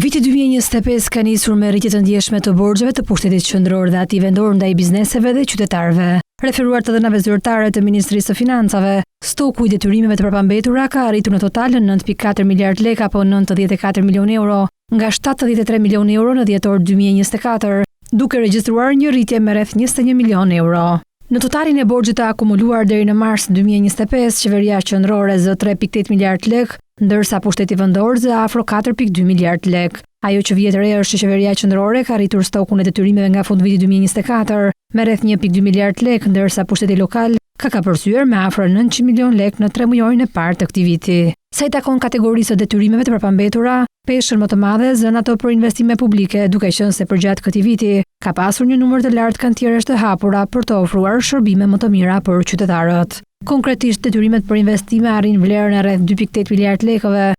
Viti 2025 ka nisur me rritje të ndjeshme të borxheve të pushtetit qendror dhe atij vendor ndaj bizneseve dhe qytetarëve. Referuar të dhënave zyrtare të Ministrisë së Financave, stoku i detyrimeve të përpambetura ka arritur në total 9.4 miliard lekë apo 94 milion euro, nga 73 milion euro në dhjetor 2024, duke regjistruar një rritje me rreth 21 milion euro. Në totalin e borxhit të akumuluar deri në mars 2025, qeveria qendrore zë 3.8 miliard lekë, ndërsa pushteti vendor zë afro 4.2 miliard lekë. Ajo që vjet re është që qeveria qendrore ka arritur stokun e detyrimeve nga fundviti 2024 me rreth 1.2 miliard lekë, ndërsa pushteti lokal ka kapërcyer me afro 900 milion lekë në 3 muajin e parë të këtij viti. Sa i takon kategorisë së detyrimeve të përpambetura, peshën më të madhe zën ato për investime publike, duke qenë se përgjatë këtij viti ka pasur një numër të lartë kantieresh të hapura për të ofruar shërbime më të mira për qytetarët. Konkretisht, detyrimet për investime arrin vlerën e rreth 2.8 miliard lekëve,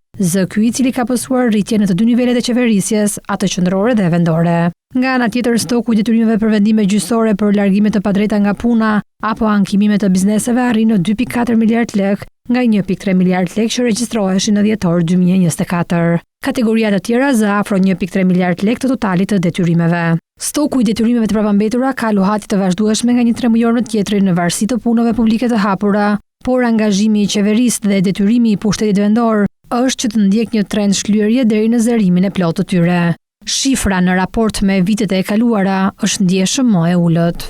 ky i cili ka pësuar rritje në të dy nivelet e qeverisjes, atë qendrore dhe vendore. Nga ana tjetër, stoku i detyrimeve për vendime gjyqësore për largime të padrejta nga puna apo ankimime të bizneseve arrin në 2.4 miliard lekë, nga 1.3 miliard lekë që regjistroheshin në dhjetor 2024. Kategoria të tjera zë afro 1.3 miliard lekë të totalit të detyrimeve. Stoku i detyrimeve të përpambetura ka luhati të vazhdueshme nga një 3 muaj në tjetrin në varësi të punëve publike të hapura, por angazhimi i qeverisë dhe detyrimi i pushtetit vendor është që të ndjek një trend shlyerje deri në zërimin e plotë të tyre. Shifra në raport me vitet e kaluara është ndjeshëm më e ulët.